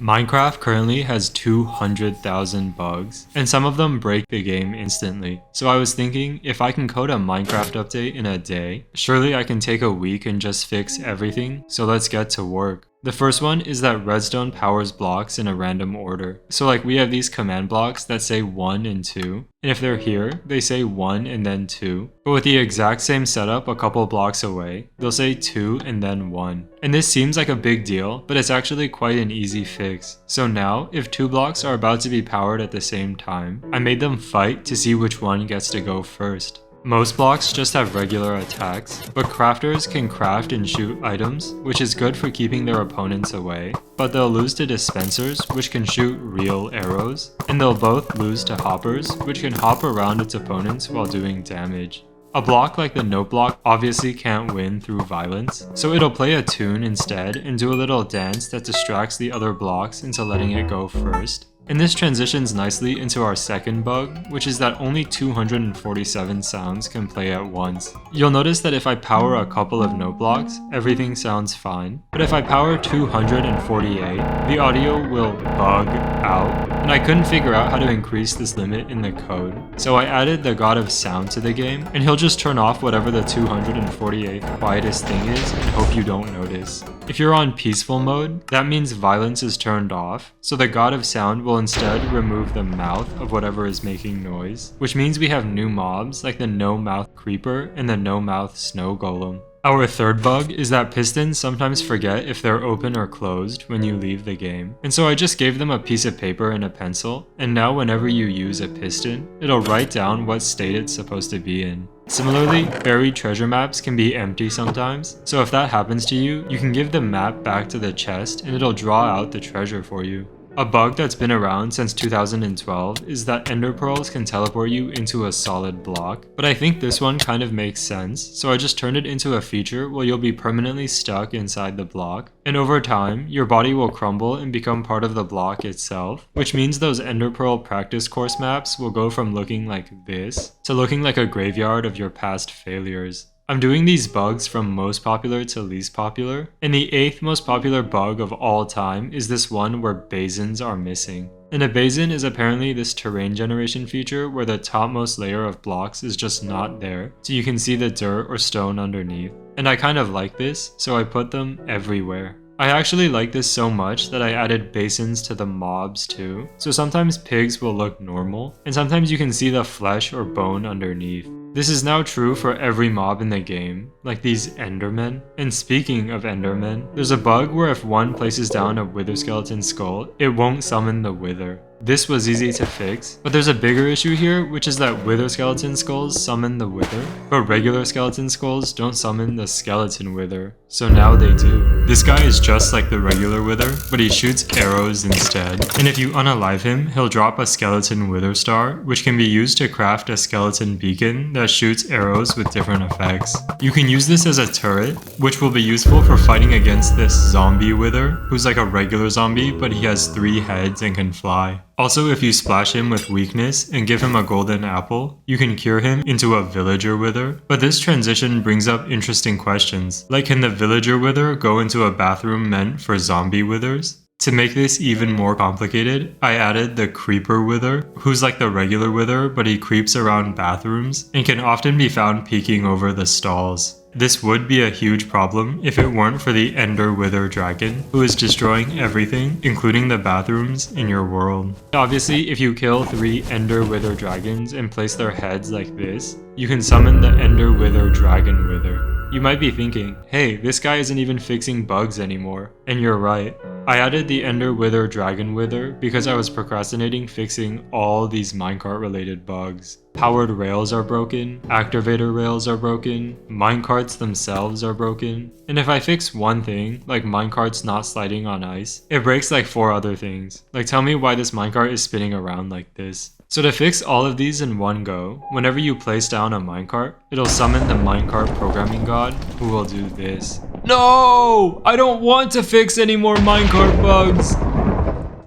Minecraft currently has 200,000 bugs, and some of them break the game instantly. So I was thinking, if I can code a Minecraft update in a day, surely I can take a week and just fix everything, so let's get to work. The first one is that redstone powers blocks in a random order. So like we have these command blocks that say 1 and 2, and if they're here, they say 1 and then 2. But with the exact same setup a couple blocks away, they'll say 2 and then 1. And this seems like a big deal, but it's actually quite an easy fix. So now, if two blocks are about to be powered at the same time, I made them fight to see which one gets to go first. Most blocks just have regular attacks, but crafters can craft and shoot items, which is good for keeping their opponents away, but they'll lose to dispensers, which can shoot real arrows, and they'll both lose to hoppers, which can hop around its opponents while doing damage. A block like the note block obviously can't win through violence, so it'll play a tune instead and do a little dance that distracts the other blocks into letting it go first. And this transitions nicely into our second bug, which is that only 247 sounds can play at once. You'll notice that if I power a couple of note blocks, everything sounds fine. But if I power 248, the audio will bug out, and I couldn't figure out how to increase this limit in the code. So I added the God of Sound to the game, and he'll just turn off whatever the 248th quietest thing is and hope you don't notice. If you're on peaceful mode, that means violence is turned off, so the God of Sound will instead remove the mouth of whatever is making noise, which means we have new mobs like the no-mouth creeper and the no-mouth snow golem. Our third bug is that pistons sometimes forget if they're open or closed when you leave the game, and so I just gave them a piece of paper and a pencil, and now whenever you use a piston, it'll write down what state it's supposed to be in. Similarly, buried treasure maps can be empty sometimes, so if that happens to you, you can give the map back to the chest and it'll draw out the treasure for you. A bug that's been around since 2012 is that ender pearls can teleport you into a solid block, but I think this one kind of makes sense, so I just turned it into a feature where you'll be permanently stuck inside the block, and over time, your body will crumble and become part of the block itself, which means those ender pearl practice course maps will go from looking like this to looking like a graveyard of your past failures. I'm doing these bugs from most popular to least popular, and the 8th most popular bug of all time is this one where basins are missing. And a basin is apparently this terrain generation feature where the topmost layer of blocks is just not there, so you can see the dirt or stone underneath. And I kind of like this, so I put them everywhere. I actually like this so much that I added basins to the mobs too, so sometimes pigs will look normal, and sometimes you can see the flesh or bone underneath. This is now true for every mob in the game, like these endermen. And speaking of endermen, there's a bug where if one places down a wither skeleton skull, it won't summon the wither. This was easy to fix, but there's a bigger issue here, which is that wither skeleton skulls summon the wither, but regular skeleton skulls don't summon the skeleton wither, so now they do. This guy is just like the regular wither, but he shoots arrows instead, and if you unalive him, he'll drop a skeleton wither star, which can be used to craft a skeleton beacon that shoots arrows with different effects. You can use this as a turret, which will be useful for fighting against this zombie wither, who's like a regular zombie, but he has 3 heads and can fly. Also, if you splash him with weakness and give him a golden apple, you can cure him into a villager wither. But this transition brings up interesting questions, like can the villager wither go into a bathroom meant for zombie withers? To make this even more complicated, I added the creeper wither, who's like the regular wither, but he creeps around bathrooms and can often be found peeking over the stalls. This would be a huge problem if it weren't for the Ender Wither Dragon, who is destroying everything, including the bathrooms in your world. Obviously, if you kill 3 Ender Wither Dragons and place their heads like this, you can summon the Ender Wither Dragon Wither. You might be thinking, hey, this guy isn't even fixing bugs anymore. And you're right. I added the Ender Wither Dragon Wither because I was procrastinating fixing all these minecart related bugs. Powered rails are broken, activator rails are broken, minecarts themselves are broken, and if I fix one thing, like minecarts not sliding on ice, it breaks like 4 other things. Like tell me why this minecart is spinning around like this. So to fix all of these in one go, whenever you place down a minecart, it'll summon the minecart programming god, who will do this. No! I don't want to fix any more minecart bugs!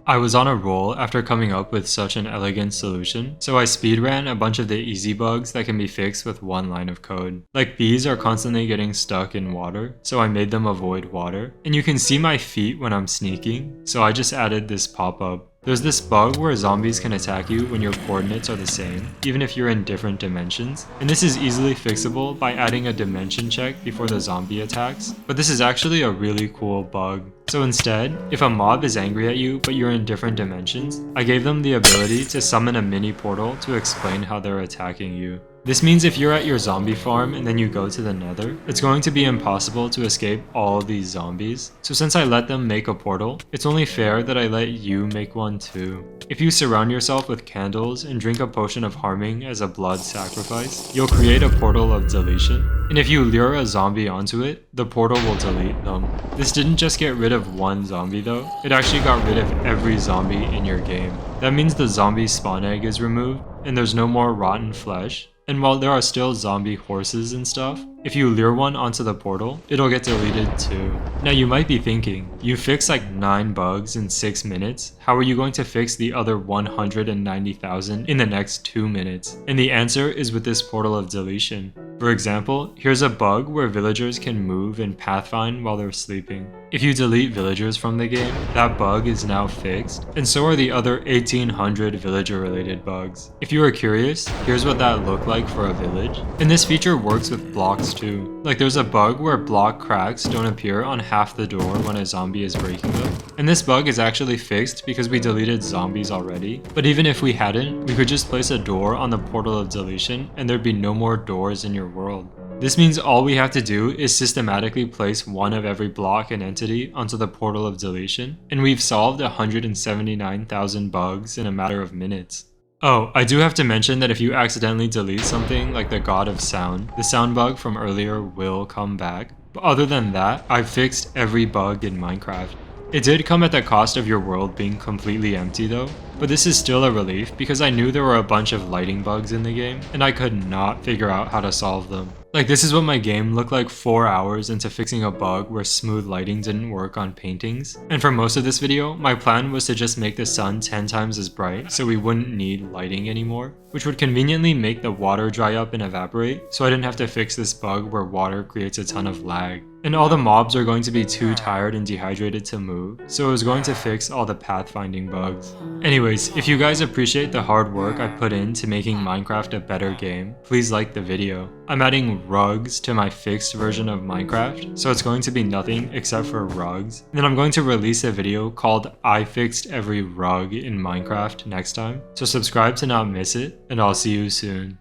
I was on a roll after coming up with such an elegant solution, so I speedran a bunch of the easy bugs that can be fixed with one line of code. Like bees are constantly getting stuck in water, so I made them avoid water. And you can see my feet when I'm sneaking, so I just added this pop-up. There's this bug where zombies can attack you when your coordinates are the same, even if you're in different dimensions. And this is easily fixable by adding a dimension check before the zombie attacks. But this is actually a really cool bug. So instead, if a mob is angry at you but you're in different dimensions, I gave them the ability to summon a mini portal to explain how they're attacking you. This means if you're at your zombie farm and then you go to the nether, it's going to be impossible to escape all these zombies. So since I let them make a portal, it's only fair that I let you make one too. If you surround yourself with candles and drink a potion of harming as a blood sacrifice, you'll create a portal of deletion. And if you lure a zombie onto it, the portal will delete them. This didn't just get rid of one zombie though, it actually got rid of every zombie in your game. That means the zombie spawn egg is removed, and there's no more rotten flesh. And while there are still zombie horses and stuff, if you lure one onto the portal, it'll get deleted too. Now you might be thinking, you fixed like 9 bugs in 6 minutes, how are you going to fix the other 190,000 in the next 2 minutes? And the answer is with this portal of deletion. For example, here's a bug where villagers can move and pathfind while they're sleeping. If you delete villagers from the game, that bug is now fixed, and so are the other 1800 villager related bugs. If you are curious, here's what that looked like for a village. And this feature works with blocks too. Like there's a bug where block cracks don't appear on half the door when a zombie is breaking them. And this bug is actually fixed because we deleted zombies already. But even if we hadn't, we could just place a door on the portal of deletion and there'd be no more doors in your world. This means all we have to do is systematically place one of every block and entity onto the portal of deletion, and we've solved 179,000 bugs in a matter of minutes. Oh, I do have to mention that if you accidentally delete something like the God of Sound, the sound bug from earlier will come back. But other than that, I've fixed every bug in Minecraft. It did come at the cost of your world being completely empty though, but this is still a relief because I knew there were a bunch of lighting bugs in the game and I could not figure out how to solve them. Like this is what my game looked like 4 hours into fixing a bug where smooth lighting didn't work on paintings. And for most of this video, my plan was to just make the sun 10 times as bright so we wouldn't need lighting anymore, which would conveniently make the water dry up and evaporate, so I didn't have to fix this bug where water creates a ton of lag. And all the mobs are going to be too tired and dehydrated to move, so it was going to fix all the pathfinding bugs. Anyways, if you guys appreciate the hard work I put into making Minecraft a better game, please like the video. I'm adding rugs to my fixed version of Minecraft, so it's going to be nothing except for rugs. And then I'm going to release a video called I Fixed Every Rug in Minecraft next time, so subscribe to not miss it, and I'll see you soon.